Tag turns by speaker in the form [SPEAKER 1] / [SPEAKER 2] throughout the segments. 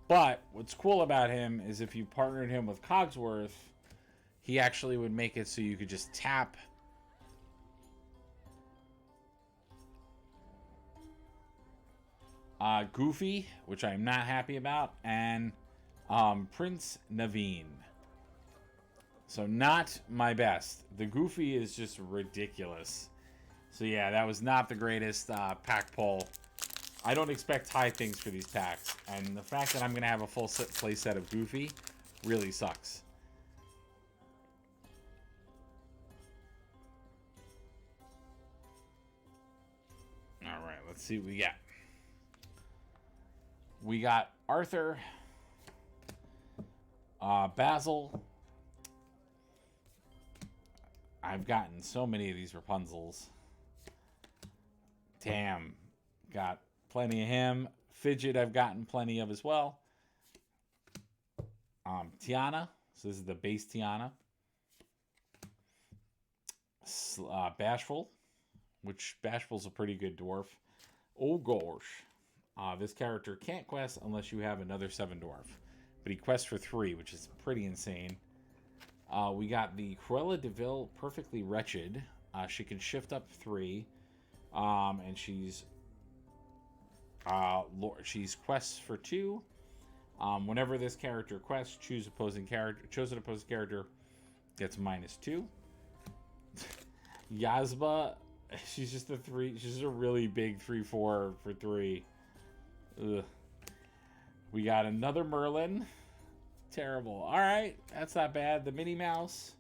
[SPEAKER 1] But what's cool about him is if you partnered him with Cogsworth, he actually would make it so you could just tap Goofy, which I'm not happy about, and Prince Naveen. So not my best. The Goofy is just ridiculous. So yeah, that was not the greatest pack pull. I don't expect high things for these packs, and the fact that I'm going to have a full play set of Goofy really sucks. All right, let's see what we got. We got Arthur, Basil. I've gotten so many of these Rapunzels. Damn, got plenty of him. Fidget, I've gotten plenty of as well. Tiana, so this is the base Tiana. Bashful, which Bashful's a pretty good dwarf. Oh gosh. This character can't quest unless you have another 7 dwarf. But he quests for 3, which is pretty insane. We got the Cruella de Vil, Perfectly Wretched. She can shift up 3. And she's quests for 2. Whenever this character quests, chosen opposing character gets -2. Yazba, she's just a 3. She's just a really big 3/4 for 3. Ugh. We got another Merlin. Terrible. All right, that's not bad. The Minnie Mouse.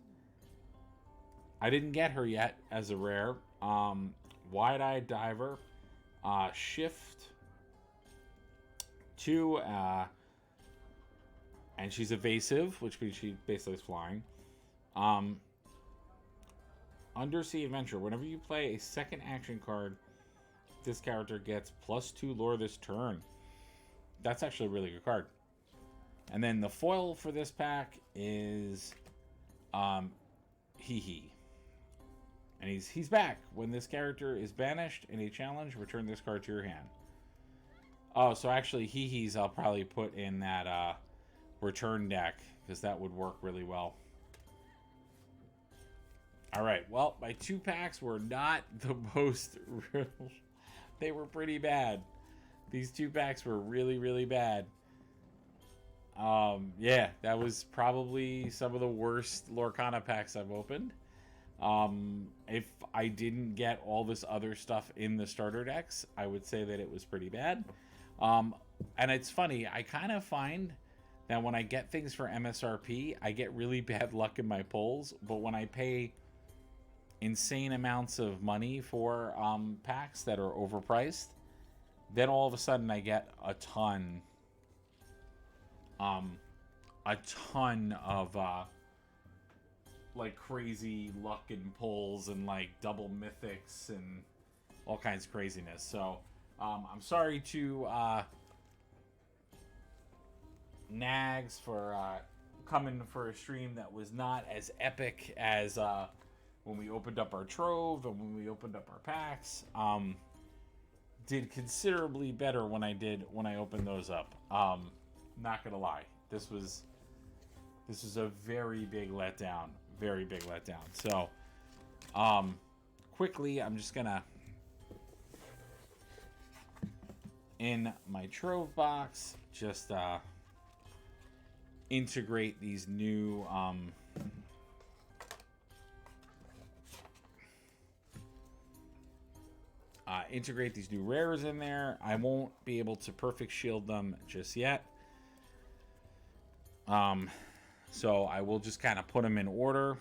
[SPEAKER 1] I didn't get her yet as a rare. Wide-Eyed Diver. Shift 2. And she's evasive, which means she basically is flying. Undersea Adventure. Whenever you play a second action card, this character gets +2 lore this turn. That's actually a really good card. And then the foil for this pack is Hee Hee. And he's back. When this character is banished in a challenge, return this card to your hand. Oh, so actually Hee Hee's I'll probably put in that return deck, because that would work really well. Alright, well, my 2 packs were not the most... They were pretty bad. These 2 packs were really, really bad. Yeah, that was probably some of the worst Lorcana packs I've opened. If I didn't get all this other stuff in the starter decks, I would say that it was pretty bad. And it's funny, I kind of find that when I get things for MSRP, I get really bad luck in my pulls, but when I pay insane amounts of money for packs that are overpriced, then all of a sudden I get a ton of like crazy luck and pulls and like double mythics and all kinds of craziness. So I'm sorry to Nags for coming for a stream that was not as epic as when we opened up our trove and when we opened up our packs. Did considerably better when I opened those up. Not gonna lie, this was a very big letdown. Very big letdown. So, quickly, I'm just gonna in my trove box just integrate these new rares in there. I won't be able to perfect shield them just yet. So I will just kind of put them in order.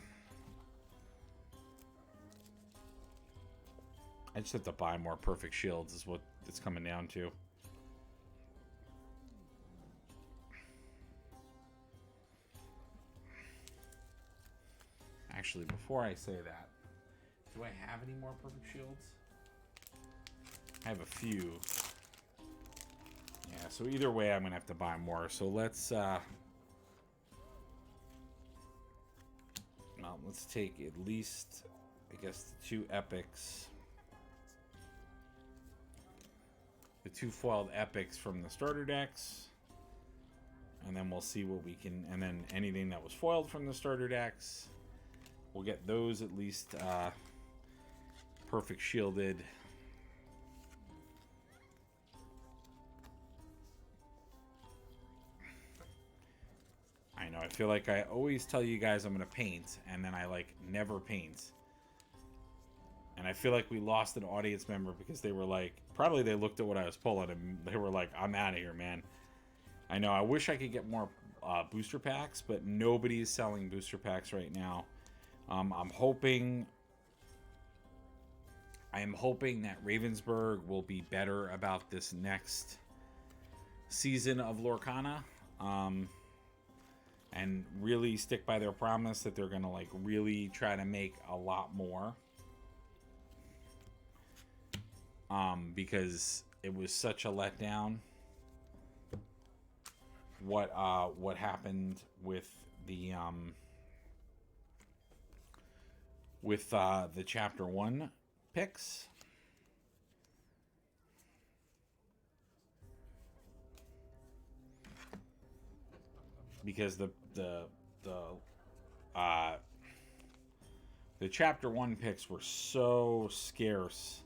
[SPEAKER 1] I just have to buy more perfect shields is what it's coming down to. Actually, before I say that, do I have any more perfect shields? I have a few. Yeah, so either way, I'm going to have to buy more. So let's take at least, I guess, the 2 epics. The 2 foiled epics from the starter decks. And then we'll see what we can, and then anything that was foiled from the starter decks, we'll get those at least perfect shielded. I know, I feel like I always tell you guys I'm going to paint, and then I, like, never paint. And I feel like we lost an audience member because they were like, probably they looked at what I was pulling, and they were like, I'm out of here, man. I know, I wish I could get more booster packs, but nobody is selling booster packs right now. I'm hoping that Ravensburg will be better about this next season of Lorcana. And really stick by their promise that they're going to, like, really try to make a lot more. Because it was such a letdown what happened with the chapter 1 picks. Because the chapter 1 picks were so scarce,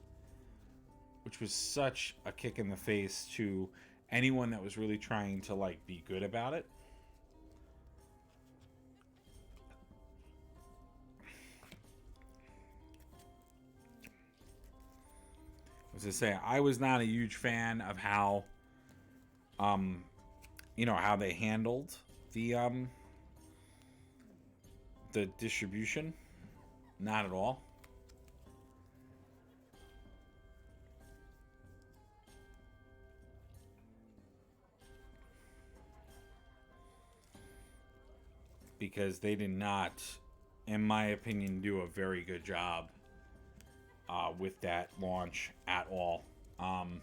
[SPEAKER 1] which was such a kick in the face to anyone that was really trying to, like, be good about it. As I say, I was not a huge fan of how how they handled the distribution. Not at all. Because they did not, in my opinion, do a very good job with that launch at all. And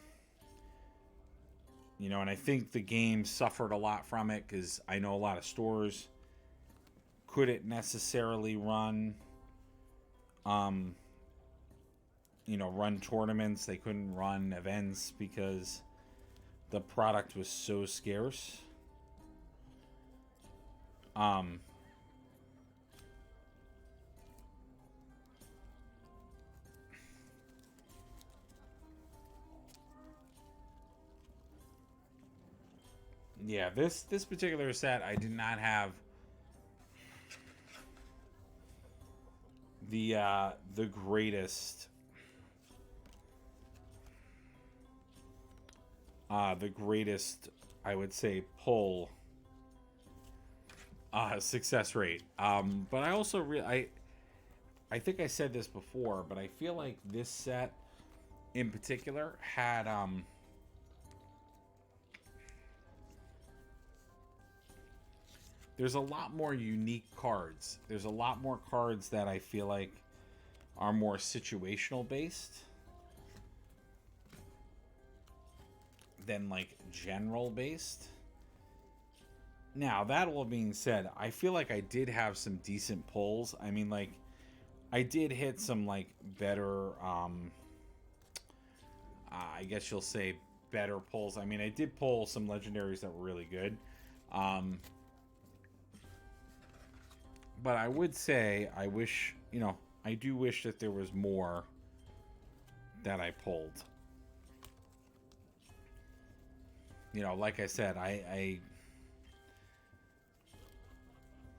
[SPEAKER 1] I think the game suffered a lot from it because I know a lot of stores couldn't necessarily run tournaments. They couldn't run events because the product was so scarce. Yeah, this particular set, I did not have the greatest I would say pull success rate. But I also I think I said this before, but I feel like this set in particular had there's a lot more unique cards. There's a lot more cards that I feel like are more situational based than, like, general based. Now, that all being said, I feel like I did have some decent pulls. I mean, like, I did hit some, like, better, I guess you'll say better pulls. I mean, I did pull some legendaries that were really good. But I would say I wish, I do wish that there was more that I pulled. Like I said,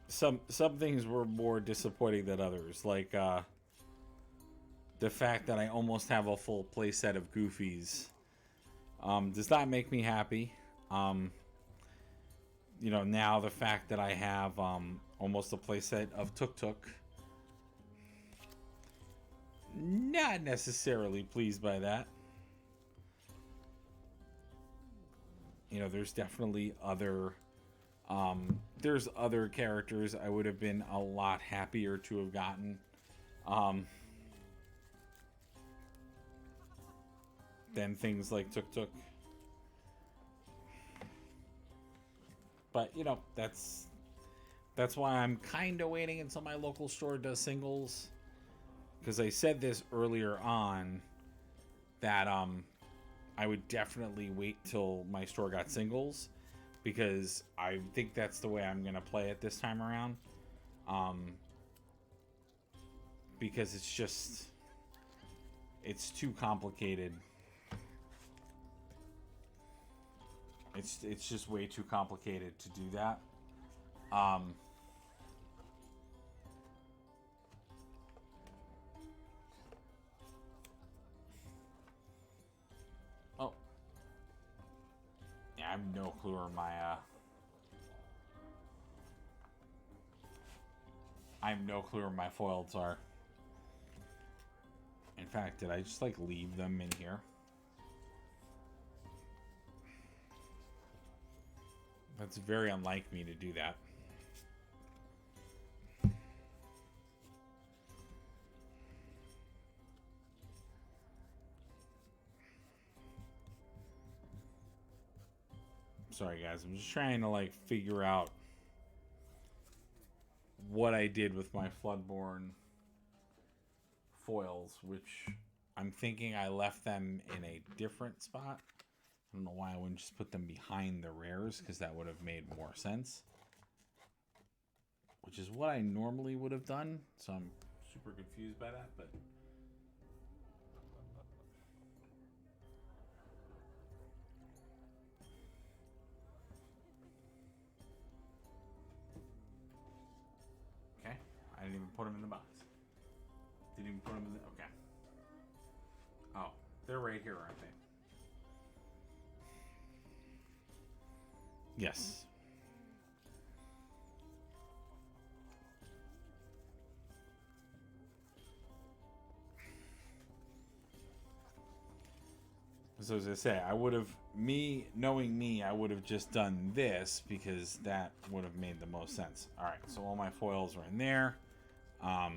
[SPEAKER 1] some things were more disappointing than others. Like the fact that I almost have a full playset of Goofies does not make me happy. Now the fact that I have almost a playset of Tuk Tuk, not necessarily pleased by that. There's definitely other characters I would have been a lot happier to have gotten than things like Tuk Tuk. But that's why I'm kind of waiting until my local store does singles, because I said this earlier on that I would definitely wait till my store got singles, because I think that's the way I'm going to play it this time around. Because it's too complicated. It's just way too complicated to do that. Oh. Yeah, I have no clue where my foils are. In fact, did I just like leave them in here? That's very unlike me to do that. Sorry guys, I'm just trying to like figure out what I did with my Floodborn foils, which I'm thinking I left them in a different spot. I don't know why I wouldn't just put them behind the rares, because that would have made more sense. Which is what I normally would have done, so I'm super confused by that, but... Okay, I didn't even put them in the box. Didn't even put them in the... Okay. Oh, they're right here, aren't they? Yes. So as I say, I would have, knowing me, I would have just done this because that would have made the most sense. All right, so all my foils are in there. Yeah,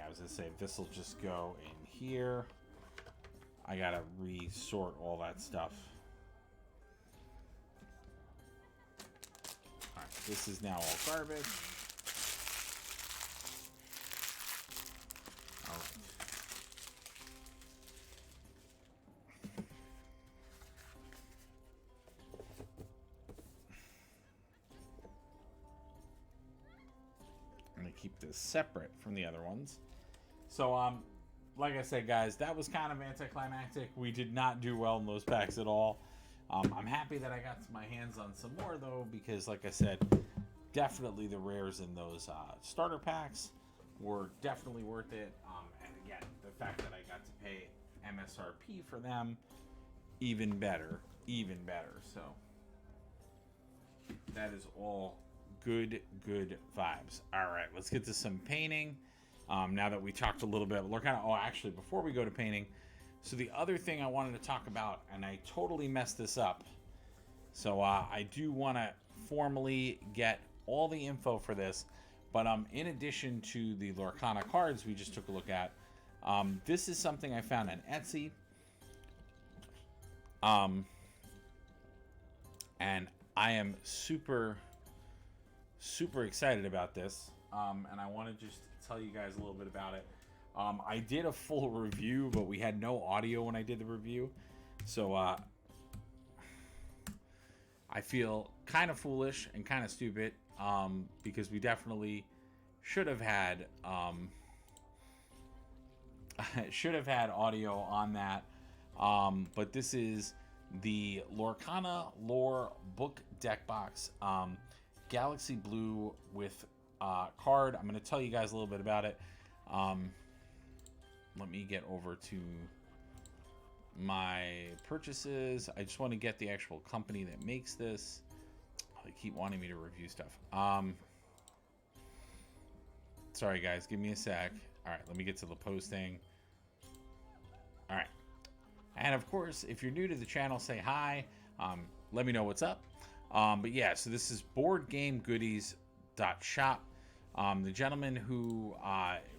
[SPEAKER 1] I was gonna say this will just go in here. I gotta resort all that stuff. All right, this is now all garbage. All right. I'm gonna keep this separate from the other ones. So, like I said, guys, that was kind of anticlimactic. We did not do well in those packs at all. I'm happy that I got my hands on some more, though, because, like I said, definitely the rares in those starter packs were definitely worth it. And again, the fact that I got to pay MSRP for them, even better, even better. So that is all good vibes. All right, let's get to some painting. Now that we talked a little bit about Lorcana. Oh, actually, before we go to painting, so the other thing I wanted to talk about, and I totally messed this up, so I do want to formally get all the info for this, but in addition to the Lorcana cards we just took a look at, this is something I found on Etsy, and I am super excited about this, and I want to just tell you guys a little bit about it. I did a full review, but we had no audio when I did the review, so I feel kind of foolish and kind of stupid, because we definitely should have had audio on that, but this is the Lorcana Lore Book Deck Box, Galaxy Blue with card. I'm going to tell you guys a little bit about it. Let me get over to my purchases. I just want to get the actual company that makes this. They keep wanting me to review stuff. Sorry guys, give me a sec. All right, let me get to the posting. All right, and of course, if you're new to the channel, say hi. Let me know what's up. But yeah, so this is boardgamegoodies.shop. The gentleman who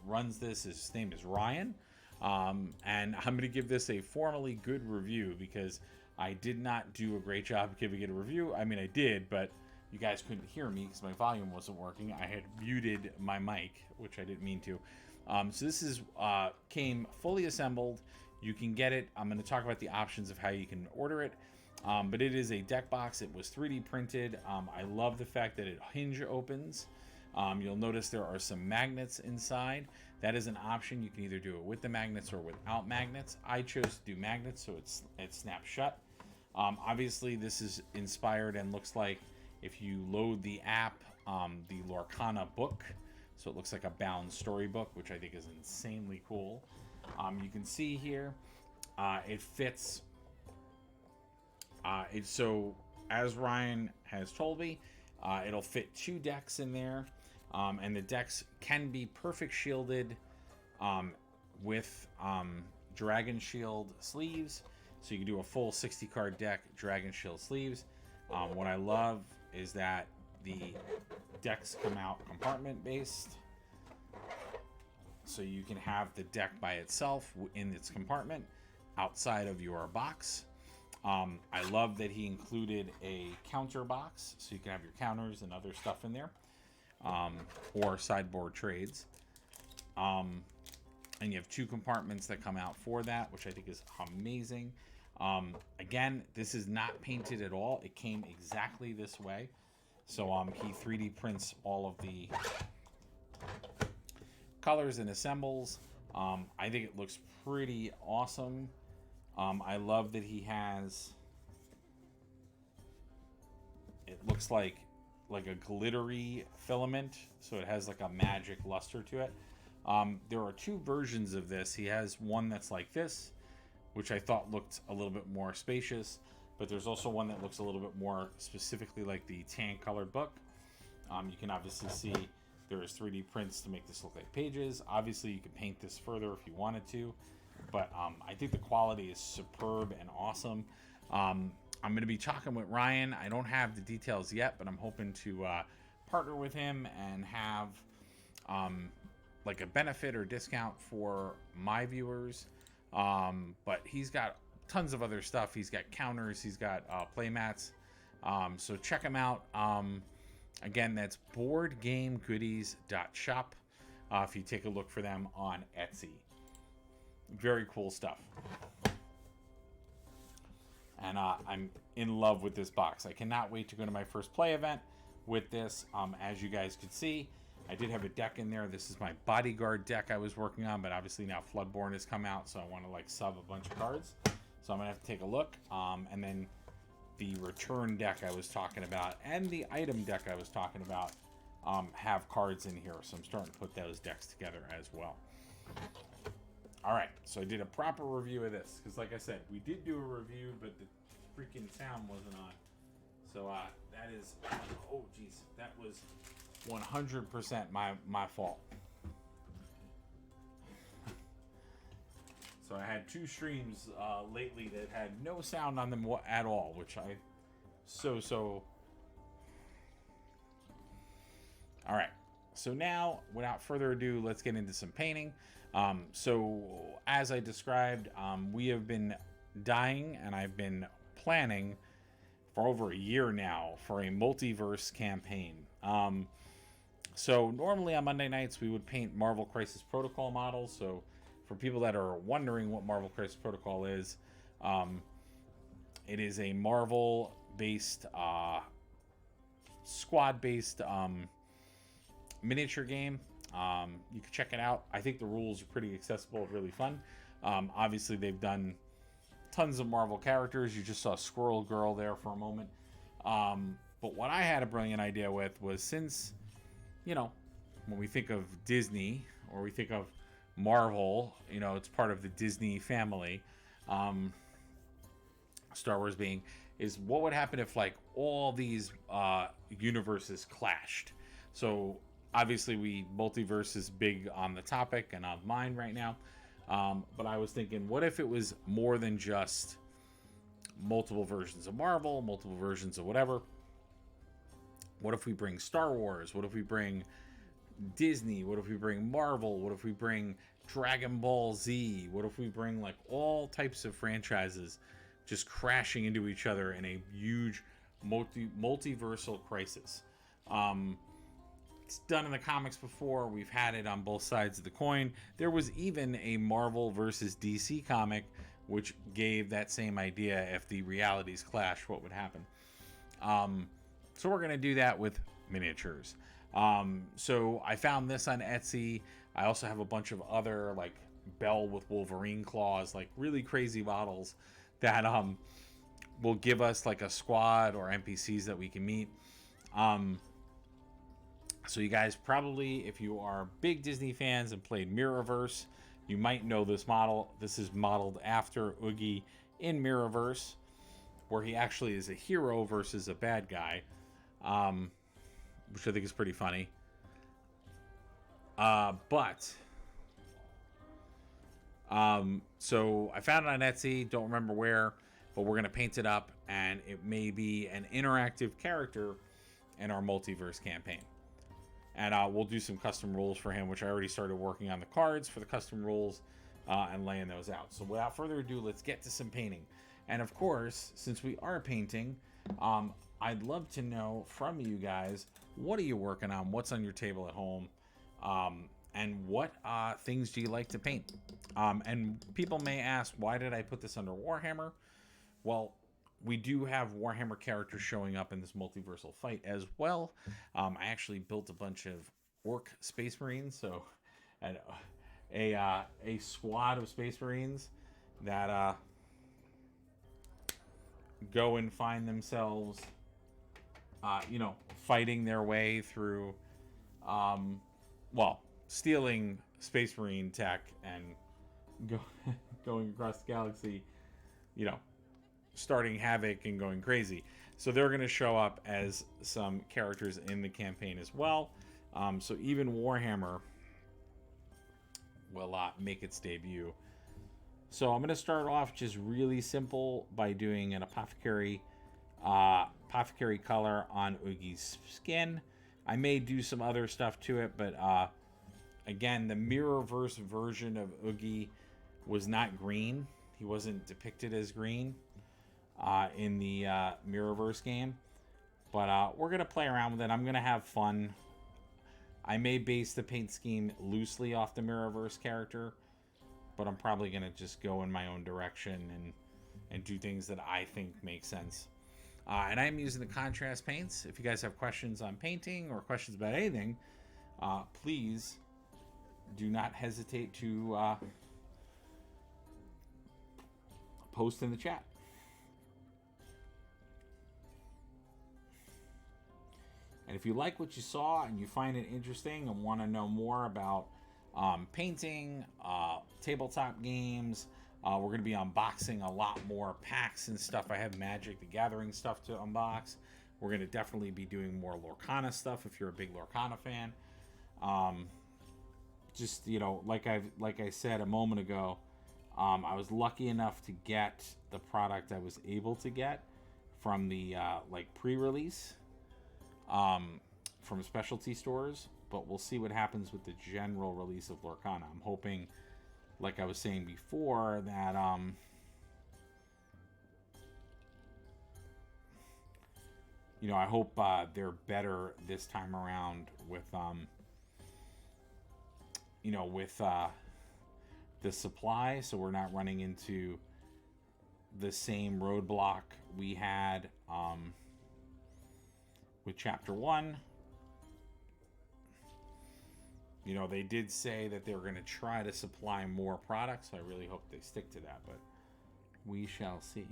[SPEAKER 1] runs this, his name is Ryan, and I'm going to give this a formally good review because I did not do a great job giving it a review. I mean, I did, but you guys couldn't hear me because my volume wasn't working. I had muted my mic, which I didn't mean to. So this is came fully assembled. You can get it. I'm going to talk about the options of how you can order it. But it is a deck box. It was 3D printed. I love the fact that it hinge opens. You'll notice there are some magnets inside. That is an option. You can either do it with the magnets or without magnets. I chose to do magnets, so it snaps shut. Obviously, this is inspired and looks like if you load the app, the Lorcana book. So it looks like a bound storybook, which I think is insanely cool. You can see here, it fits. So as Ryan has told me, it'll fit 2 decks in there. And the decks can be perfect shielded with Dragon Shield sleeves. So you can do a full 60 card deck, Dragon Shield sleeves. What I love is that the decks come out compartment based. So you can have the deck by itself in its compartment outside of your box. I love that he included a counter box, so you can have your counters and other stuff in there, or sideboard trades. And you have 2 compartments that come out for that, which I think is amazing. Again, this is not painted at all. It came exactly this way. So he 3D prints all of the colors and assembles. I think it looks pretty awesome. I love that he has, it looks like a glittery filament, so it has like a magic luster to it. There are 2 versions of this. He has one that's like this, which I thought looked a little bit more spacious, but there's also one that looks a little bit more specifically like the tan colored book. You can obviously see there is 3D prints to make this look like pages. Obviously you could paint this further if you wanted to, but I think the quality is superb and awesome. I'm going to be talking with Ryan. I don't have the details yet, but I'm hoping to partner with him and have like a benefit or discount for my viewers. But he's got tons of other stuff. He's got counters, he's got play mats. So check him out. Again, that's boardgamegoodies.shop. If you take a look for them on Etsy. Very cool stuff. And I'm in love with this box. I cannot wait to go to my first play event with this. As you guys could see, I did have a deck in there. This is my bodyguard deck I was working on, but obviously now Floodborn has come out, so I want to like sub a bunch of cards. So I'm gonna have to take a look. And then the return deck I was talking about and the item deck I was talking about have cards in here, so I'm starting to put those decks together as well. All right, so I did a proper review of this because, like I said, we did do a review, but the freaking sound wasn't on. So that is, oh geez, that was 100% my fault. So I had 2 streams lately that had no sound on them at all, which I so. All right, so now without further ado, let's get into some painting. So as I described, we have been dying, and I've been planning for over a year now for a multiverse campaign. So normally on Monday nights we would paint Marvel Crisis Protocol models. So for people that are wondering what Marvel Crisis Protocol is, it is a Marvel-based, squad-based miniature game. You can check it out. I think the rules are pretty accessible, really fun. Obviously, they've done tons of Marvel characters. You just saw Squirrel Girl there for a moment. But what I had a brilliant idea with was, since, you know, when we think of Disney or we think of Marvel, you know, it's part of the Disney family. Star Wars being, is what would happen if like all these universes clashed? So obviously multiverse is big on the topic and on mine right now. But I was thinking, what if it was more than just multiple versions of Marvel, multiple versions of whatever? What if we bring Star Wars? What if we bring Disney? What if we bring Marvel? What if we bring Dragon Ball Z? What if we bring like all types of franchises just crashing into each other in a huge multiversal crisis? It's done in the comics before. We've had it on both sides of the coin. There was even a Marvel versus DC comic which gave that same idea. If the realities clash, what would happen? So we're going to do that with miniatures. So I found this on Etsy. I also have a bunch of other, like Belle with Wolverine claws, like really crazy models that will give us like a squad or NPCs that we can meet. So you guys probably, if you are big Disney fans and played Mirrorverse, you might know this model. This is modeled after Oogie in Mirrorverse, where he actually is a hero versus a bad guy, which I think is pretty funny. So I found it on Etsy, don't remember where, but we're going to paint it up, and it may be an interactive character in our multiverse campaign. And we'll do some custom rules for him, which I already started working on the cards for the custom rules and laying those out. So without further ado, let's get to some painting. And of course, since we are painting, I'd love to know from you guys, what are you working on? What's on your table at home? And what things do you like to paint? And people may ask, why did I put this under Warhammer? Well, we do have Warhammer characters showing up in this multiversal fight as well. I actually built a bunch of orc space marines, so and a squad of space marines that go and find themselves, fighting their way through, stealing space marine tech and going across the galaxy, starting havoc and going crazy. So they're going to show up as some characters in the campaign as well. So even Warhammer will make its debut. So I'm going to start off just really simple by doing an apothecary color on Oogie's skin. I may do some other stuff to it, but again, the Mirrorverse version of Oogie was not green. He wasn't depicted as green in the Mirrorverse game. But we're going to play around with it. I'm going to have fun. I may base the paint scheme loosely off the Mirrorverse character, but I'm probably going to just go in my own direction and do things that I think make sense. And I'm using the contrast paints. If you guys have questions on painting or questions about anything, please do not hesitate to post in the chat. And if you like what you saw and you find it interesting and want to know more about painting, tabletop games, we're going to be unboxing a lot more packs and stuff. I have Magic the Gathering stuff to unbox. We're going to definitely be doing more Lorcana stuff if you're a big Lorcana fan. Like I said a moment ago, I was lucky enough to get the product I was able to get from the pre-release from specialty stores, but we'll see what happens with the general release of Lorcana. I'm hoping, like I was saying before, that I hope they're better this time around with the supply, so we're not running into the same roadblock we had with Chapter 1. They did say that they were going to try to supply more products, so I really hope they stick to that, but we shall see.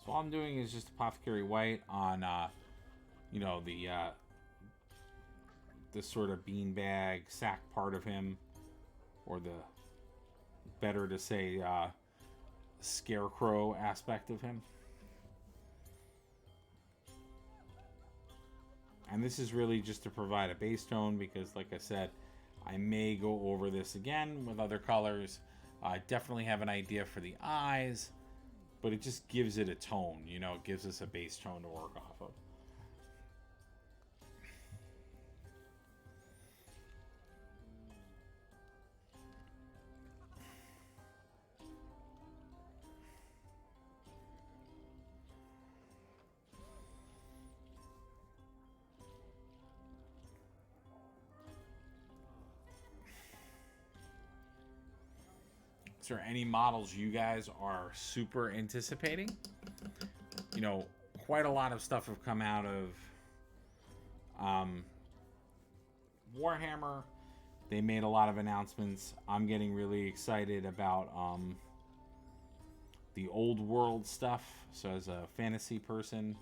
[SPEAKER 1] So all I'm doing is just apothecary white on, the sort of beanbag sack part of him, or the better to say scarecrow aspect of him. And this is really just to provide a base tone because, like I said, I may go over this again with other colors. I definitely have an idea for the eyes, but it just gives it a tone, it gives us a base tone to work off of. there any models you guys are super anticipating? You know, quite a lot of stuff have come out of Warhammer. They made a lot of announcements. I'm getting really excited about the old world stuff. So as a fantasy person,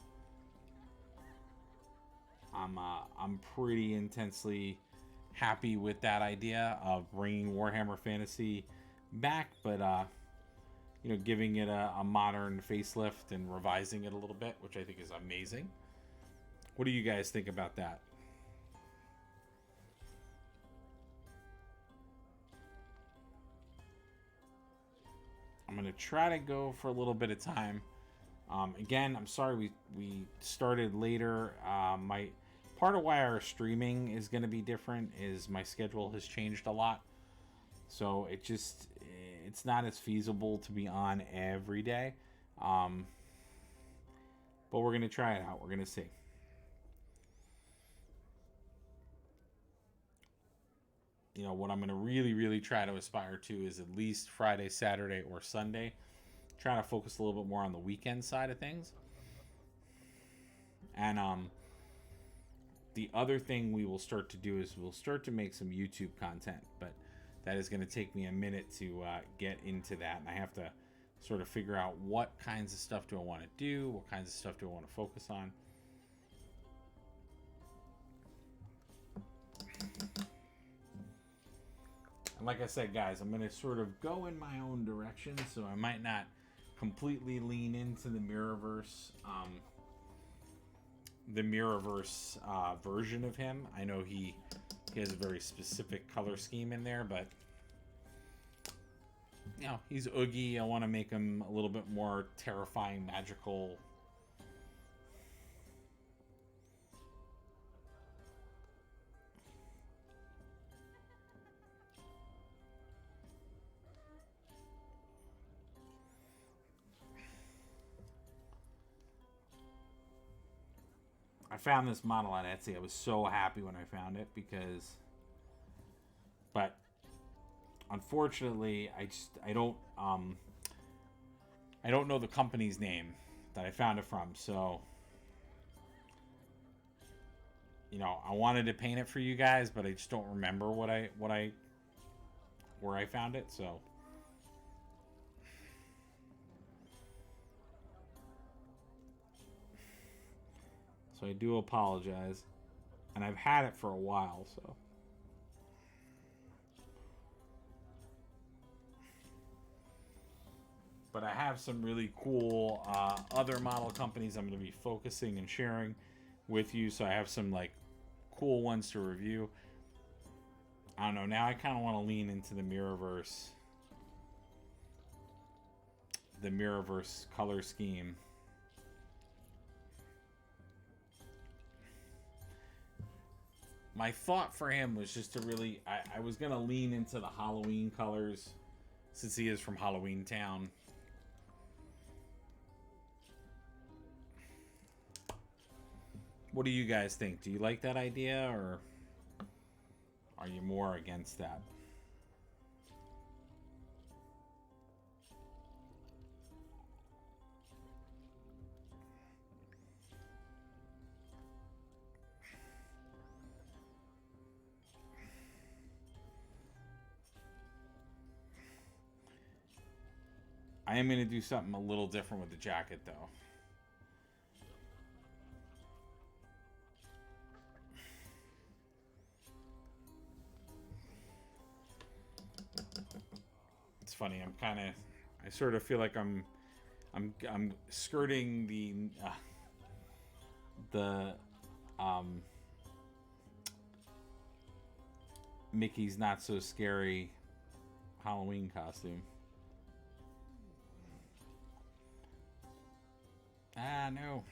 [SPEAKER 1] I'm pretty intensely happy with that idea of bringing Warhammer Fantasy back, but you know, giving it a modern facelift and revising it a little bit, which I think is amazing. What do you guys think about that? I'm going to try to go for a little bit of time. Again, I'm sorry we started later. My part of why our streaming is going to be different is my schedule has changed a lot. So it's not as feasible to be on every day. But we're going to try it out. We're going to see. You know, what I'm going to really try to aspire to is at least Friday, Saturday, or Sunday. Trying to focus a little bit more on the weekend side of things. And the other thing we will start to do is we'll start to make some YouTube content, but that is going to take me a minute to get into that, and I have to sort of figure out what kinds of stuff do I want to do, what kinds of stuff do I want to focus on. And like I said, guys, I'm going to sort of go in my own direction, so I might not completely lean into the Mirrorverse version of him. I know he has a very specific color scheme in there, but you know, he's Oogie. I want to make him a little bit more terrifying, magical. I found this model on Etsy. I was so happy when I found it but unfortunately, I don't know the company's name that I found it from. So, you know, I wanted to paint it for you guys, but I just don't remember where I found it. So. So I do apologize. And I've had it for a while, so. But I have some really cool other model companies I'm going to be focusing and sharing with you. So I have some like cool ones to review. I don't know. Now I kind of want to lean into the Mirrorverse color scheme. My thought for him was just to really, I was going to lean into the Halloween colors since he is from Halloween Town. What do you guys think? Do you like that idea, or are you more against that? I am going to do something a little different with the jacket, though. It's funny. I sort of feel like I'm skirting the Mickey's Not So Scary Halloween costume. Ah, no.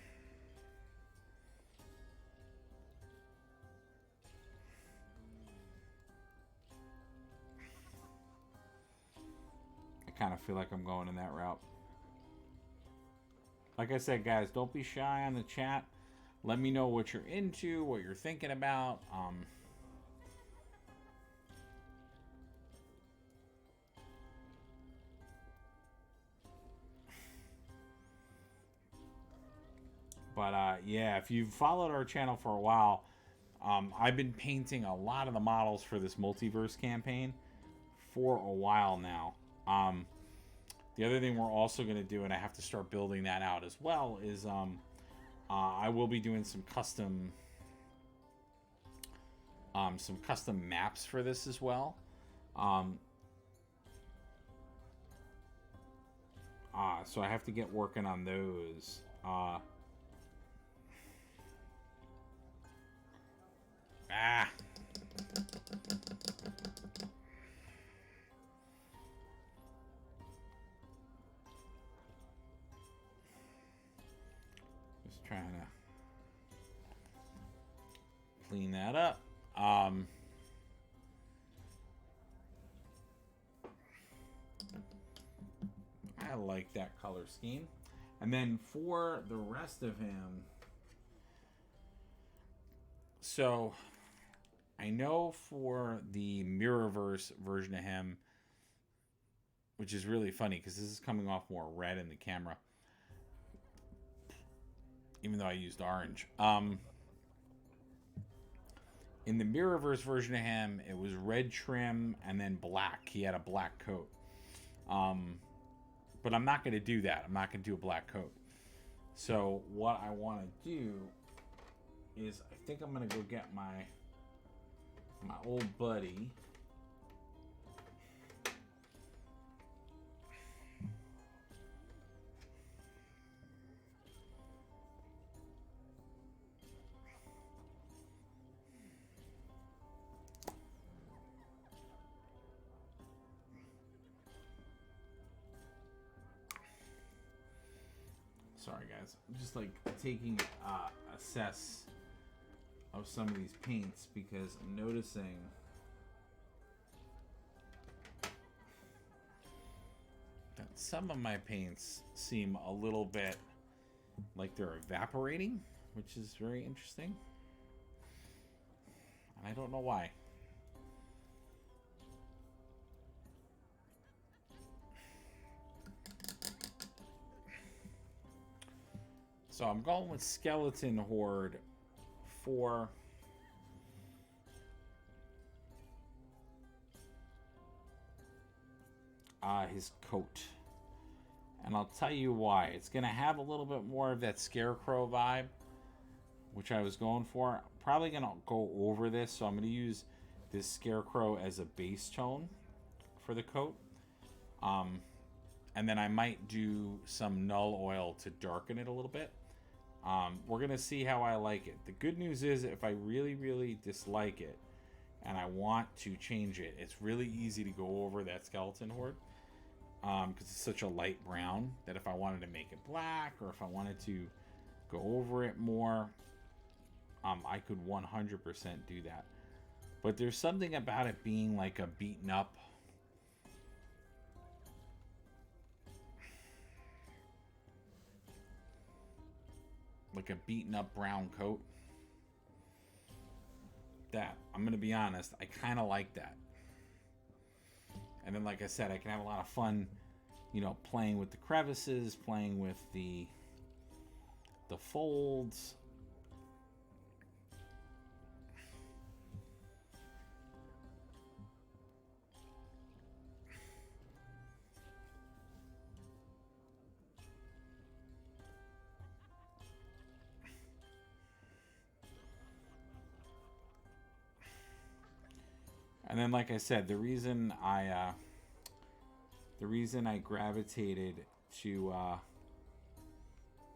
[SPEAKER 1] I kind of feel like I'm going in that route. Like I said, guys, don't be shy on the chat. Let me know what you're into, what you're thinking about. But yeah, if you've followed our channel for a while, I've been painting a lot of the models for this multiverse campaign for a while now. The other thing we're also going to do, and I have to start building that out as well, is I will be doing some custom maps for this as well. So I have to get working on those. Just trying to clean that up. I like that color scheme. And then for the rest of him, so I know for the Mirrorverse version of him, which is really funny because this is coming off more red in the camera, even though I used orange. In the Mirrorverse version of him, it was red trim and then black. He had a black coat. But I'm not going to do that. I'm not going to do a black coat. So what I want to do is I think I'm going to go get my old buddy. Sorry guys, I'm just like taking assess of some of these paints because I'm noticing that some of my paints seem a little bit like they're evaporating, which is very interesting. And I don't know why. So I'm going with Skeleton Horde for his coat. And I'll tell you why. It's going to have a little bit more of that Scarecrow vibe, which I was going for. Probably going to go over this, so I'm going to use this Scarecrow as a base tone for the coat. And then I might do some Null Oil to darken it a little bit. We're going to see how I like it. The good news is if I really, really dislike it and I want to change it, it's really easy to go over that Skeleton Horde because it's such a light brown that if I wanted to make it black or if I wanted to go over it more, I could 100% do that. But there's something about it being like a beaten up brown coat that, I'm going to be honest, I kind of like that. And then, like I said, I can have a lot of fun, you know, playing with the crevices, playing with the folds. And then, like I said, the reason I gravitated to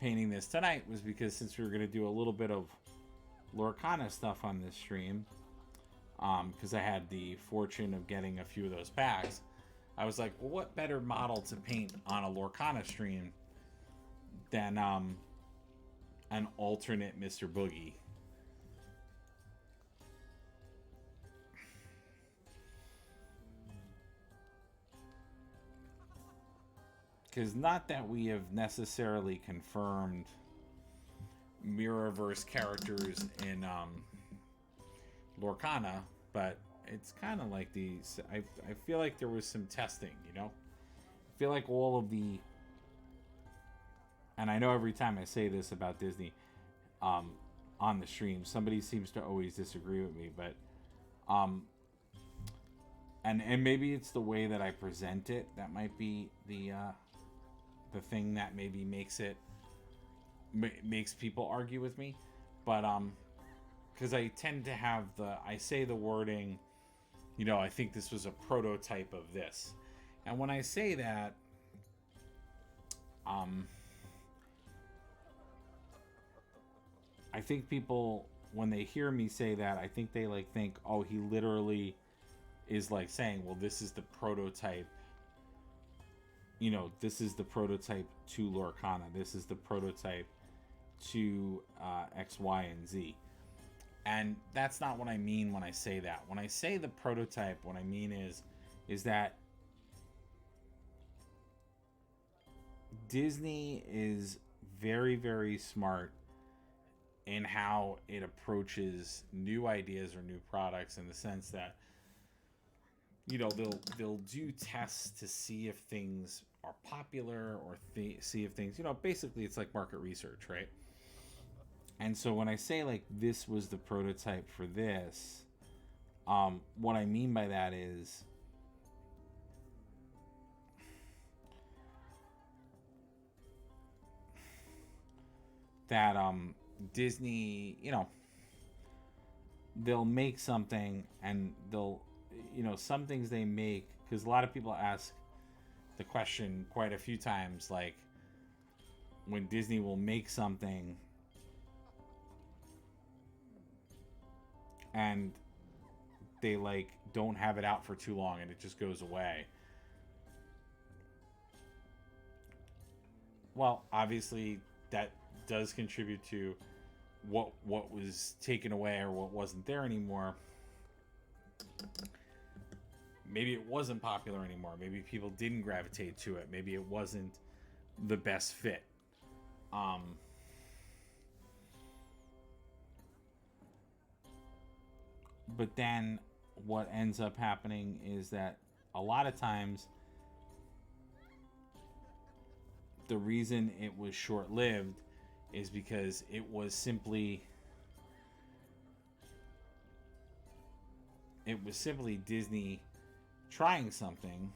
[SPEAKER 1] painting this tonight was because since we were going to do a little bit of Lorcana stuff on this stream, because I had the fortune of getting a few of those packs, I was like, well, what better model to paint on a Lorcana stream than an alternate Mr. Boogie. Because not that we have necessarily confirmed Mirrorverse characters in Lorcana, but it's kind of like these. I feel like there was some testing, you know? I feel like all of the... And I know every time I say this about Disney, um, on the stream. Somebody seems to always disagree with me, but um, and maybe it's the way that I present it that might be the thing that maybe makes people argue with me, but because I tend to have I say the wording, I think this was a prototype of this, and when I say that, um, I think people when they hear me say that, I think they like think, oh, he literally is like saying, well, this is the prototype. This is the prototype to Lorcana. This is the prototype to X, Y, and Z. And that's not what I mean when I say that. When I say the prototype, what I mean is that Disney is very, very smart in how it approaches new ideas or new products, in the sense that they'll do tests to see if things are popular, or see if things, basically it's like market research, right? And so when I say like this was the prototype for this, what I mean by that is that Disney, they'll make something, and they'll, some things they make, because a lot of people ask the question quite a few times, like when Disney will make something and they like don't have it out for too long and it just goes away. Well, obviously that does contribute to what was taken away or what wasn't there anymore. Maybe it wasn't popular anymore. Maybe people didn't gravitate to it. Maybe it wasn't the best fit. Um, but then what ends up happening is that a lot of times the reason it was short-lived is because it was simply Disney trying something,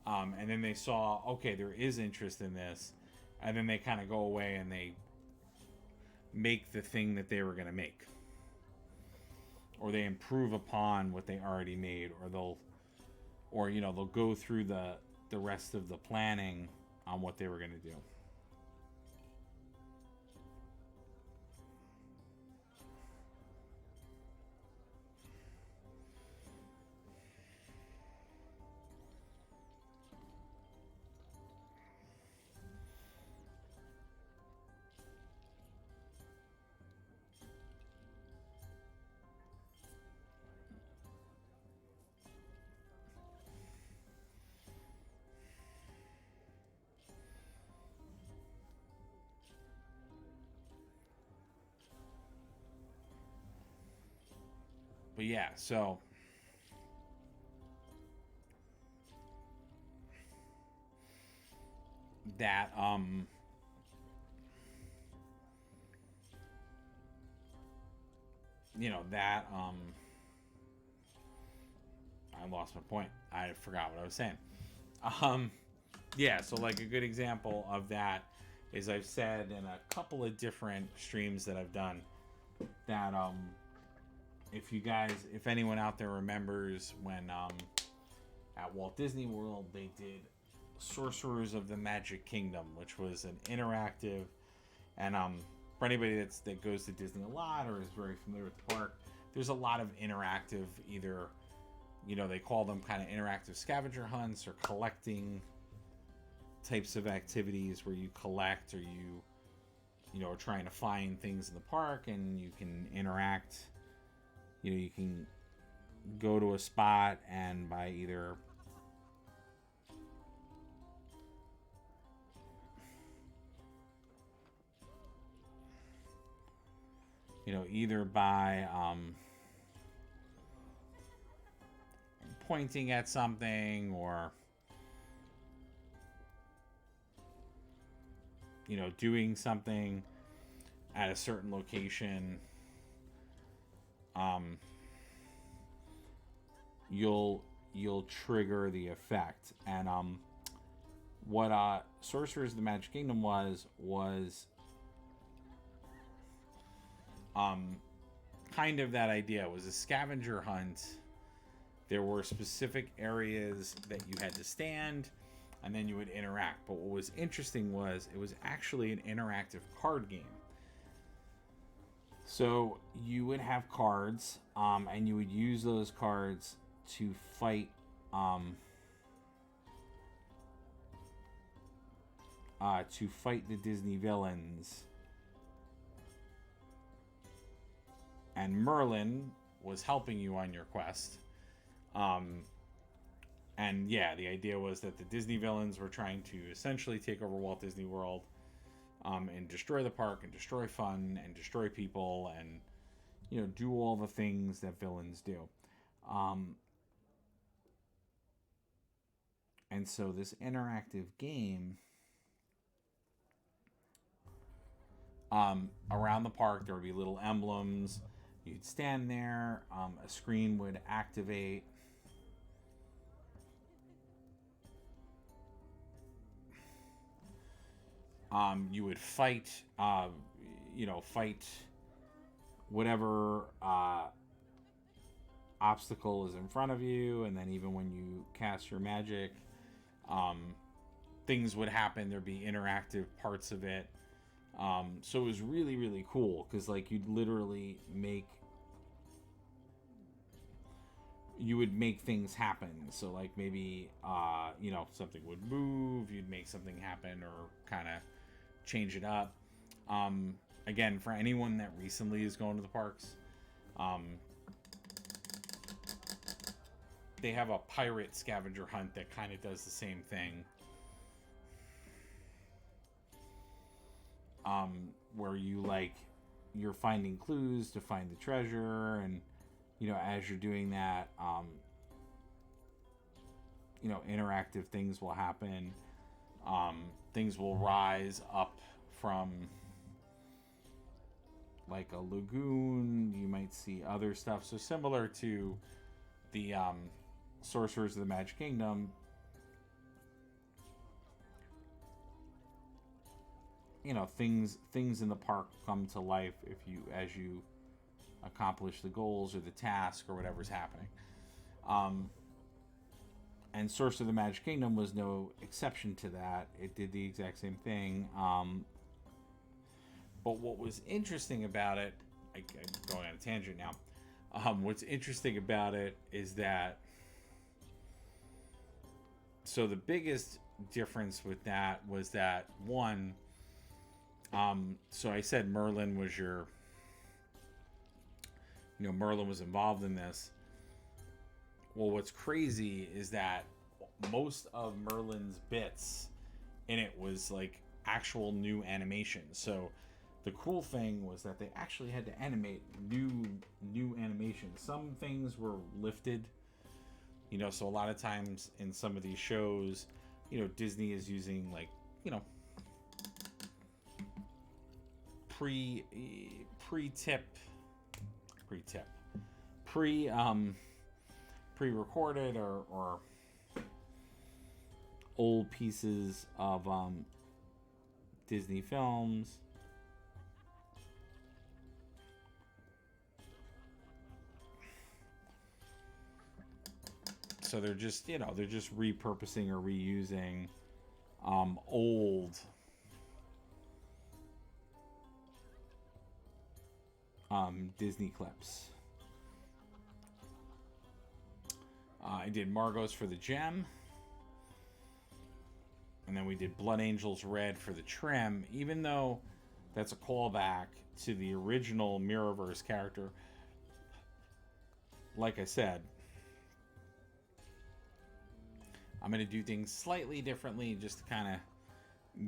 [SPEAKER 1] and then they saw, okay, there is interest in this, and then they kind of go away and they make the thing that they were going to make, or they improve upon what they already made, or they'll go through the rest of the planning on what they were going to do. But yeah, so that that I lost my point. I forgot what I was saying. Um yeah, so like a good example of that is, I've said in a couple of different streams that I've done that if anyone out there remembers when at Walt Disney World they did Sorcerers of the Magic Kingdom, which was an interactive, and for anybody that goes to Disney a lot or is very familiar with the park, there's a lot of interactive, either they call them kind of interactive scavenger hunts or collecting types of activities where you collect, or you are trying to find things in the park and you can interact. You can go to a spot, and by either either by pointing at something, or doing something, at a certain location, um, you'll trigger the effect. And what Sorcerers of the Magic Kingdom was um, kind of that idea. It was a scavenger hunt. There were specific areas that you had to stand, and then you would interact. But what was interesting was it was actually an interactive card game. So you would have cards, and you would use those cards to fight the Disney villains. And Merlin was helping you on your quest. And yeah, the idea was that the Disney villains were trying to essentially take over Walt Disney World, and destroy the park and destroy fun and destroy people and, do all the things that villains do. And so this interactive game, around the park, there would be little emblems. You'd stand there, a screen would activate. You would fight, fight whatever obstacle is in front of you, and then even when you cast your magic, things would happen. There'd be interactive parts of it. So it was really, really cool because, like, you'd literally you would make things happen. So, like, maybe, something would move, you'd make something happen or kind of change it up. Again, for anyone that recently is going to the parks, they have a pirate scavenger hunt that kind of does the same thing. Where you're finding clues to find the treasure, and as you're doing that, interactive things will happen. Things will rise up from like a lagoon. You might see other stuff. So similar to the Sorcerers of the Magic Kingdom, things in the park come to life as you accomplish the goals or the task or whatever's happening. And Sorcerers of the Magic Kingdom was no exception to that. It did the exact same thing. But what was interesting about it, I'm going on a tangent now. What's interesting about it is that, so the biggest difference with that was that, one, so I said Merlin was Merlin was involved in this. Well, what's crazy is that most of Merlin's bits in it was like actual new animation. So the cool thing was that they actually had to animate new animations. Some things were lifted, so a lot of times in some of these shows, Disney is using pre-recorded or old pieces of Disney films. So they're just repurposing or reusing old Disney clips. I did Margot's for the Gem, and then we did Blood Angels Red for the Trim, even though that's a callback to the original Mirrorverse character. Like I said, I'm going to do things slightly differently just to kind of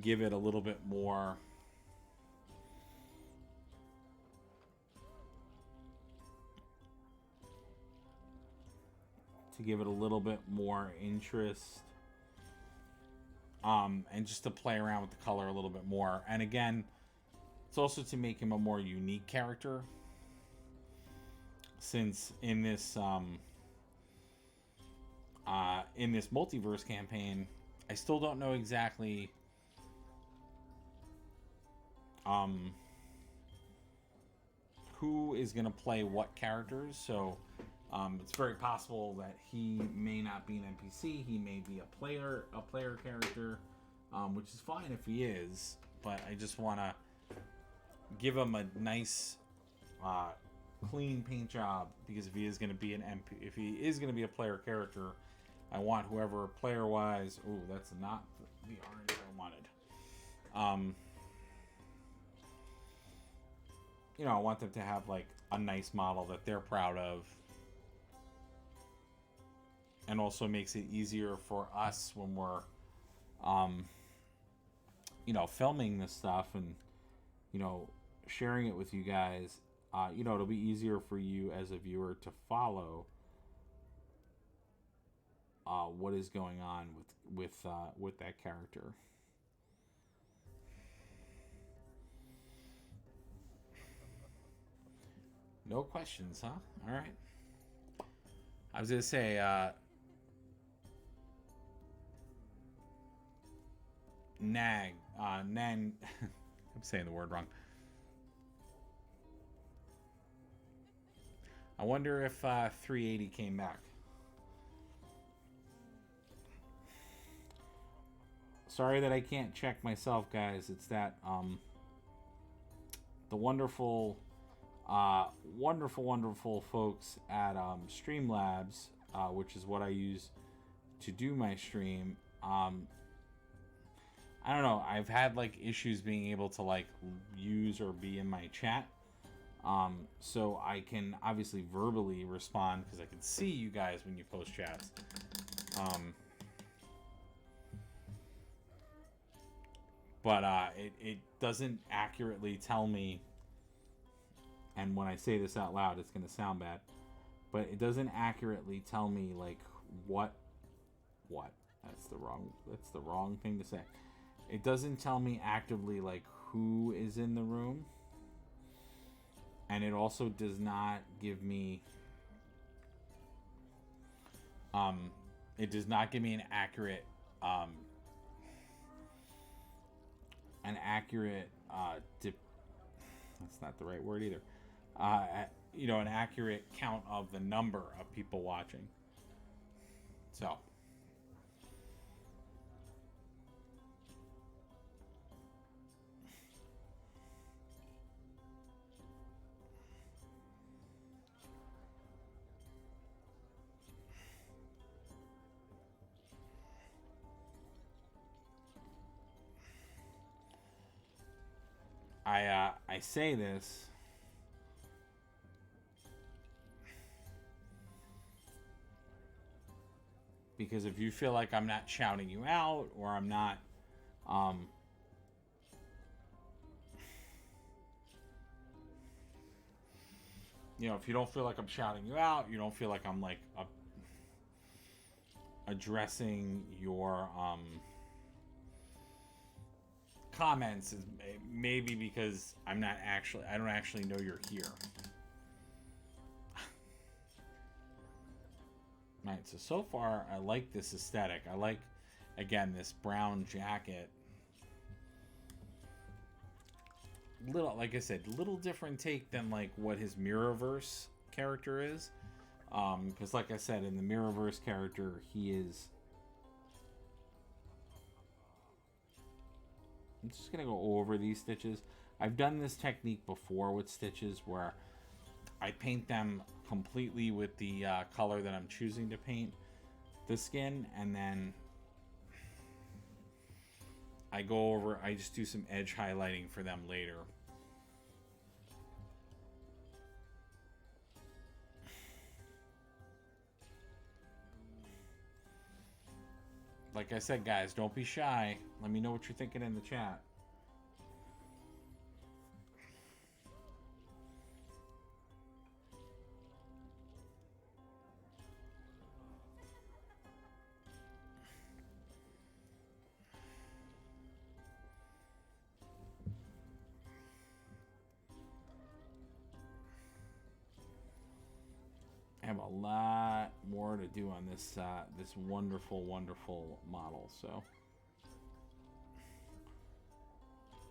[SPEAKER 1] give it a little bit more interest, and just to play around with the color a little bit more. And again, It's also to make him a more unique character, since in this multiverse campaign, I still don't know exactly um, who is going to play what characters. So it's very possible that he may not be an NPC. He may be a player character, which is fine if he is. But I just want to give him a nice, clean paint job, because if he is going to be if he is going to be a player character, I want whoever player wise. Oh, that's not the orange I wanted. I want them to have like a nice model that they're proud of, and also makes it easier for us when we're, filming this stuff and, sharing it with you guys. It'll be easier for you as a viewer to follow what is going on with that character. No questions, huh? All right. I was gonna say, Nan. I'm saying the word wrong. I wonder if 380 came back. Sorry that I can't check myself, guys. It's that the wonderful folks at Streamlabs, which is what I use to do my stream. I don't know. I've had like issues being able to like use or be in my chat. So I can obviously verbally respond because I can see you guys when you post chats. But it doesn't accurately tell me, and when I say this out loud, it's going to sound bad, but it doesn't accurately tell me like what. That's the wrong thing to say. It doesn't tell me actively like who is in the room, and it also does not give me it does not give me an accurate that's not the right word either. An accurate count of the number of people watching. So I say this because if you feel like I'm not shouting you out, or I'm not if you don't feel like I'm shouting you out, you don't feel like I'm like addressing your comments, is maybe because I don't actually know you're here. Right, so far I like this aesthetic. I like, again, this brown jacket. Like I said, little different take than like what his Mirrorverse character is. Because like I said, in the Mirrorverse character, he is... I'm just going to go over these stitches. I've done this technique before with stitches where I paint them completely with the color that I'm choosing to paint the skin, and then I just do some edge highlighting for them later. Like I said, guys, don't be shy. Let me know what you're thinking in the chat. have a lot more to do on this this wonderful, wonderful model. So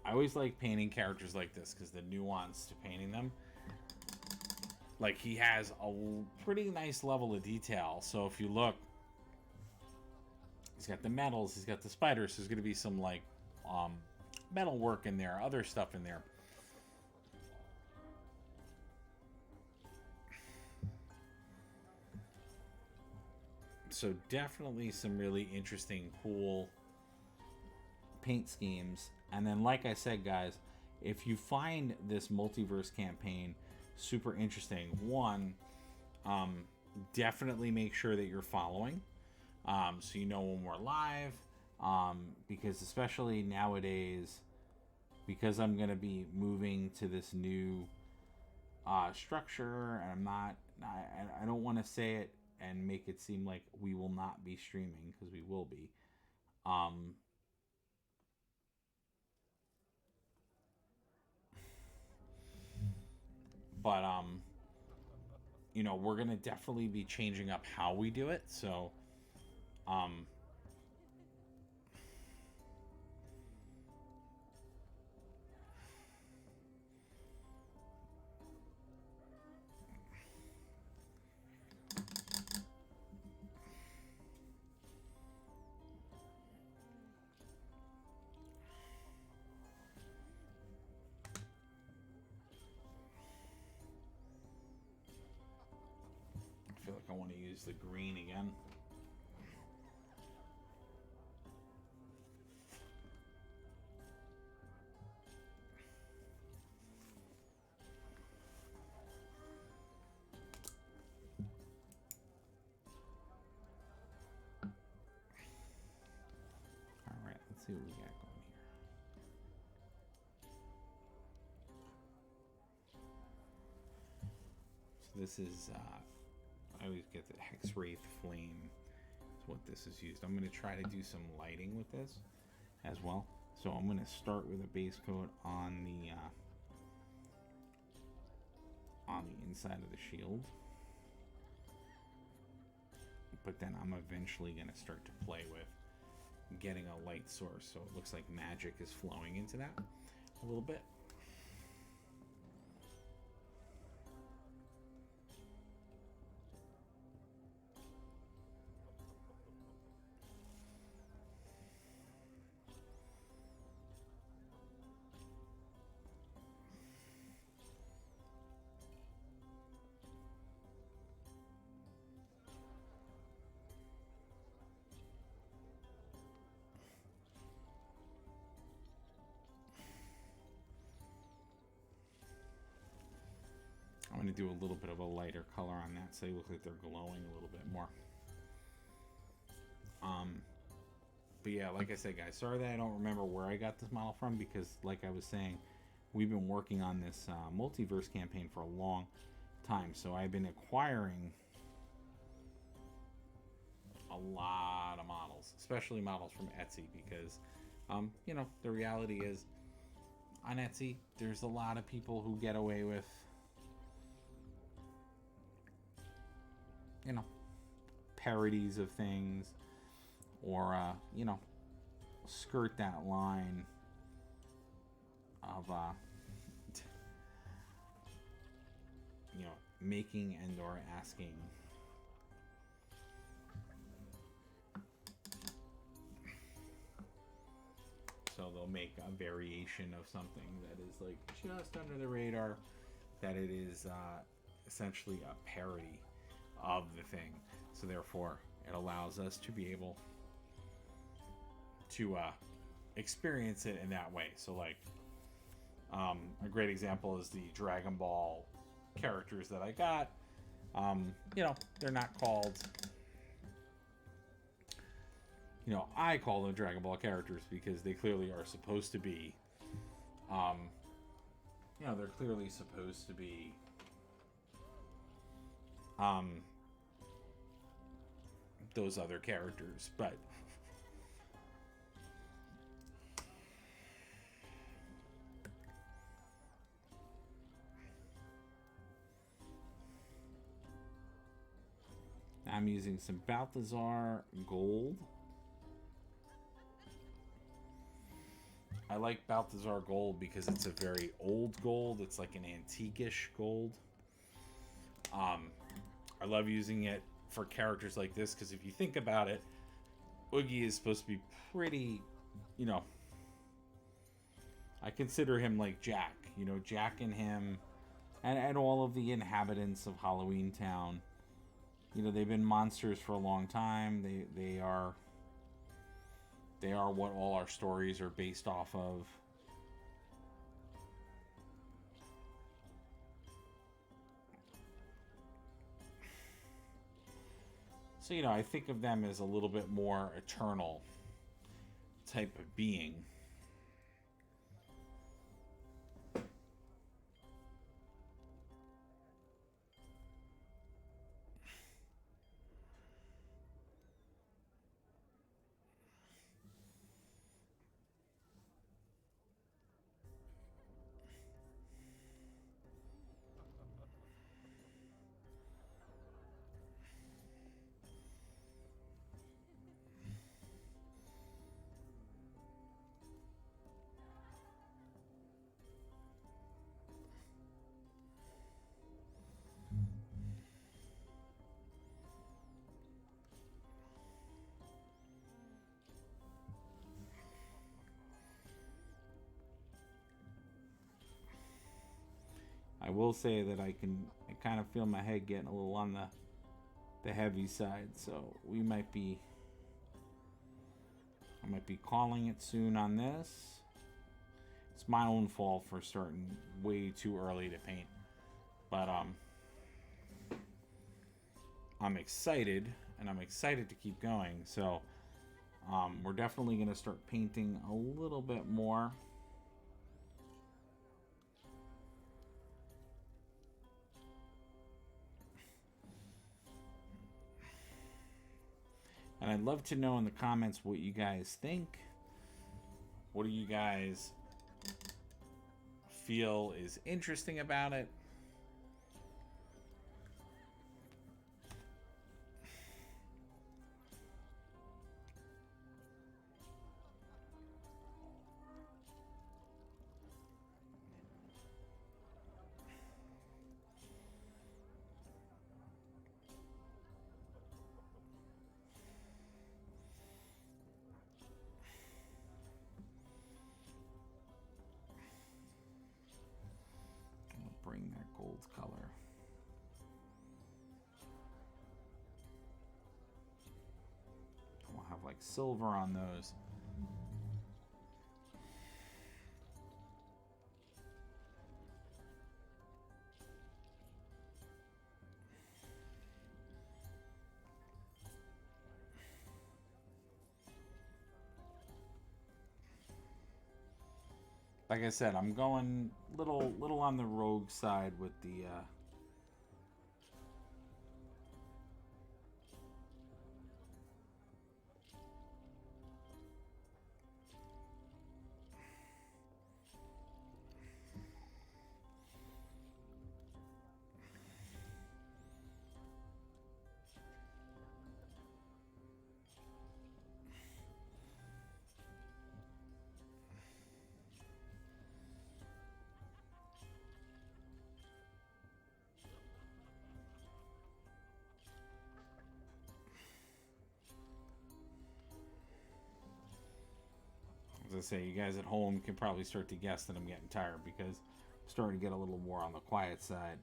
[SPEAKER 1] I always like painting characters like this because the nuance to painting them. Like, he has a pretty nice level of detail. So if you look, he's got the metals, he's got the spiders. There's going to be some like metal work in there, other stuff in there. So definitely some really interesting, cool paint schemes. And then, like I said, guys, if you find this multiverse campaign super interesting, one, definitely make sure that you're following, so you know when we're live, because especially nowadays, because I'm going to be moving to this new structure, and I don't want to say it and make it seem like we will not be streaming, because we will be. But you know, we're gonna definitely be changing up how we do it. So I feel like I want to use the green again. All right, let's see what we got going here. So this is I always get the Hex Wraith Flame. Is what this is used. I'm going to try to do some lighting with this as well. So I'm going to start with a base coat on the inside of the shield, but then I'm eventually going to start to play with getting a light source, so it looks like magic is flowing into that a little bit. I'm going to do a little bit of a lighter color on that so they look like they're glowing a little bit more. But yeah, like I said, guys, sorry that I don't remember where I got this model from, because like I was saying, we've been working on this multiverse campaign for a long time. So I've been acquiring a lot of models, especially models from Etsy, because you know, the reality is on Etsy, there's a lot of people who get away with, you know, parodies of things, or you know, skirt that line of you know, making and or asking so they'll make a variation of something that is like just under the radar, that it is essentially a parody of the thing. So therefore it allows us to be able to experience it in that way. So like a great example is the Dragon Ball characters that I got. You know, they're not called, you know, I call them Dragon Ball characters because they clearly are supposed to be, you know, they're clearly supposed to be those other characters, but I'm using some Balthazar gold. I like Balthazar gold because it's a very old gold. It's like an antique-ish gold. I love using it for characters like this because if you think about it, Oogie is supposed to be pretty, you know, I consider him like Jack. You know, Jack and him and all of the inhabitants of Halloween Town. You know, they've been monsters for a long time. They are what all our stories are based off of. So, you know, I think of them as a little bit more eternal type of being. I will say that I kind of feel my head getting a little on the heavy side, so I might be calling it soon on this. It's my own fault for starting way too early to paint, but I'm excited and I'm excited to keep going. So we're definitely going to start painting a little bit more. And I'd love to know in the comments what you guys think. What do you guys feel is interesting about it? Bring that gold color. We'll have like silver on those. Like I said, I'm going little on the rogue side with the as I say, you guys at home can probably start to guess that I'm getting tired because I'm starting to get a little more on the quiet side.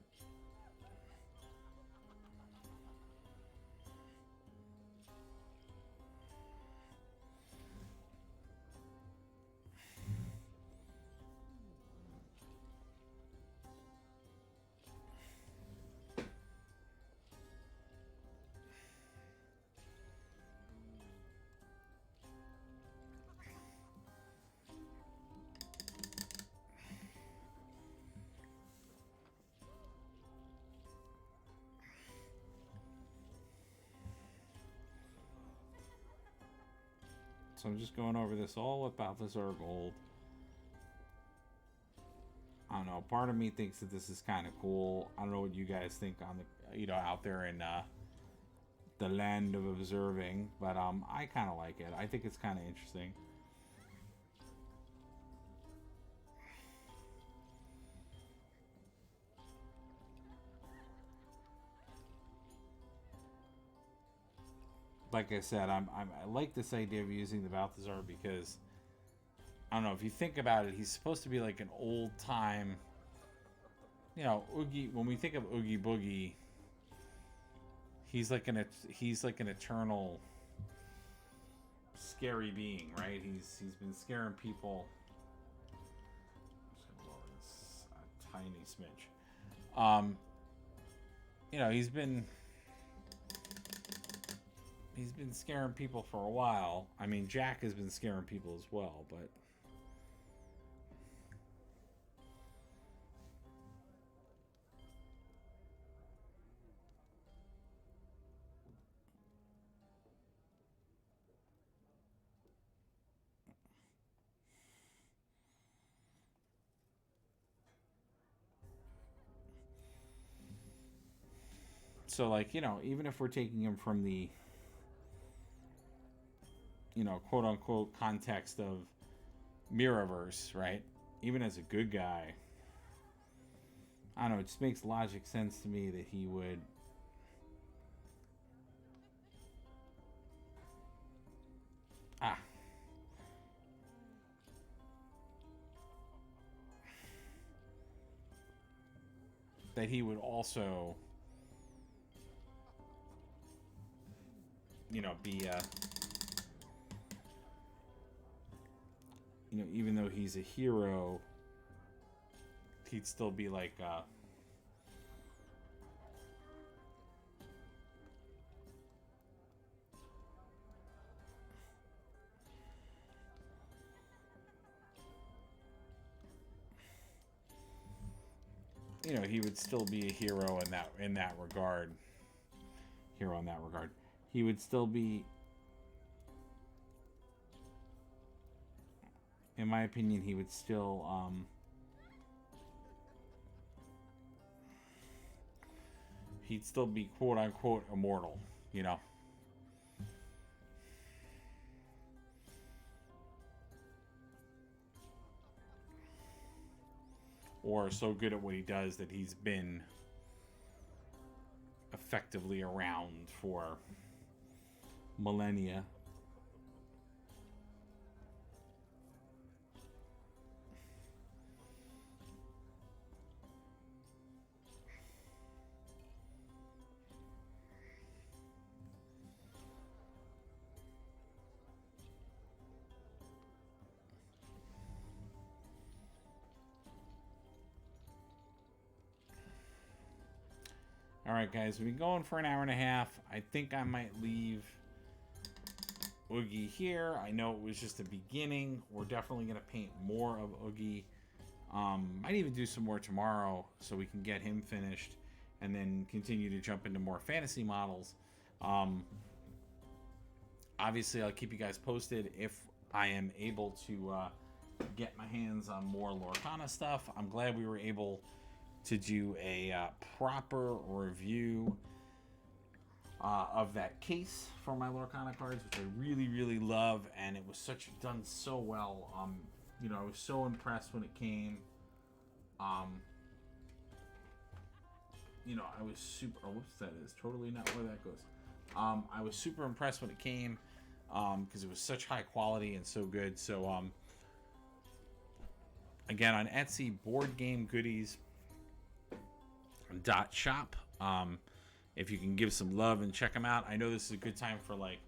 [SPEAKER 1] So I'm just going over this all with Balthazar Gold. I don't know. Part of me thinks that this is kind of cool. I don't know what you guys think on the, out there in the land of observing, but I kind of like it. I think it's kind of interesting. Like I said, I like this idea of using the Balthazar because I don't know if you think about it, he's supposed to be like an old time, Oogie. When we think of Oogie Boogie, he's like an eternal scary being, right? He's been scaring people. I'm just gonna lower this a tiny smidge. He's been scaring people for a while. I mean, Jack has been scaring people as well, but so like, even if we're taking him from the, quote unquote context of Mirrorverse, right? Even as a good guy, I don't know, it just makes logic sense to me that he would ah that he would also, be even though he's a hero, he'd still be like he would still be a hero in that regard. Hero in that regard. He would still be, in my opinion, he would still he'd still be quote unquote immortal, or so good at what he does that he's been effectively around for millennia. All right, guys, we've been going for an hour and a half. I think I might leave Oogie here. I know it was just the beginning. We're definitely going to paint more of Oogie. Might even do some more tomorrow so we can get him finished and then continue to jump into more fantasy models. Obviously, I'll keep you guys posted if I am able to get my hands on more Lorcana stuff. I'm glad we were able to do a proper review of that case for my Lorcana cards, which I really, really love, and it was done so well. I was so impressed when it came. I was super. Oh, whoops, that is totally not where that goes. I was super impressed when it came because it was such high quality and so good. So, again, on Etsy, Board Game Goodies .shop. If you can give some love and check them out. I know this is a good time for like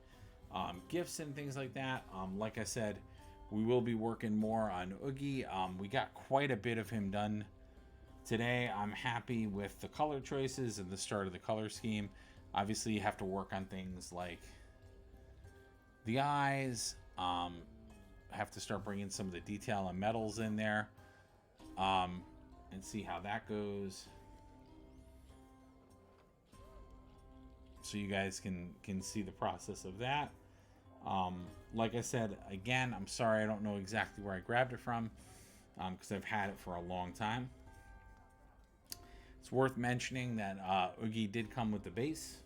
[SPEAKER 1] gifts and things like that. Like I said, we will be working more on Oogie. We got quite a bit of him done today. I'm happy with the color choices and the start of the color scheme. Obviously, you have to work on things like the eyes. Have to start bringing some of the detail and metals in there, and see how that goes. So you guys can see the process of that. Like I said, again, I'm sorry I don't know exactly where I grabbed it from because I've had it for a long time. It's worth mentioning that Oogie did come with the base.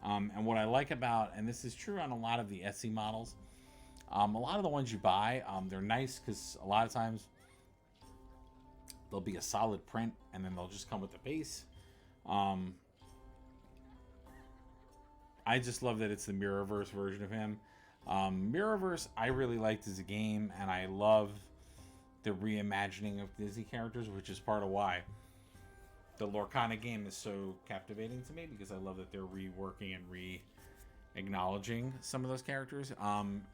[SPEAKER 1] And what I like about, and this is true on a lot of the Etsy models, a lot of the ones you buy, they're nice because a lot of times they'll be a solid print and then they'll just come with the base. Um, I just love that it's the Mirrorverse version of him. Mirrorverse, I really liked as a game, and I love the reimagining of Disney characters, which is part of why the Lorcana game is so captivating to me, because I love that they're reworking and acknowledging some of those characters.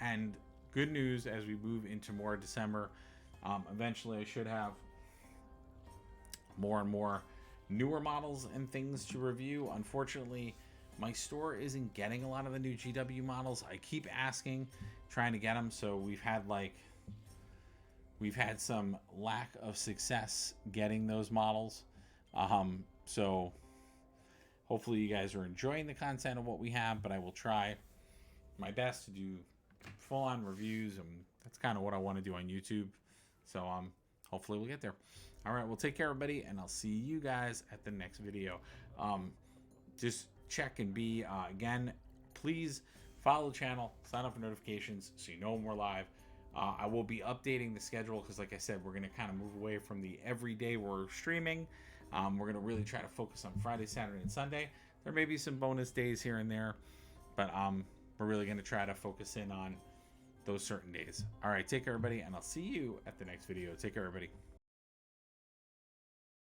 [SPEAKER 1] And good news as we move into more December. Eventually, I should have more and more newer models and things to review. Unfortunately, my store isn't getting a lot of the new GW models. I keep asking, trying to get them. So we've had some lack of success getting those models. So hopefully you guys are enjoying the content of what we have, but I will try my best to do full-on reviews, and that's kind of what I want to do on YouTube. So hopefully we'll get there. All right, well, take care, everybody, and I'll see you guys at the next video. Just check and be, again, please follow the channel, sign up for notifications so you know when we're live. I will be updating the schedule because, like I said, we're going to kind of move away from the everyday we're streaming. We're going to really try to focus on Friday, Saturday, and Sunday. There may be some bonus days here and there, but we're really going to try to focus in on those certain days. All right, take care, everybody, and I'll see you at the next video. Take care, everybody.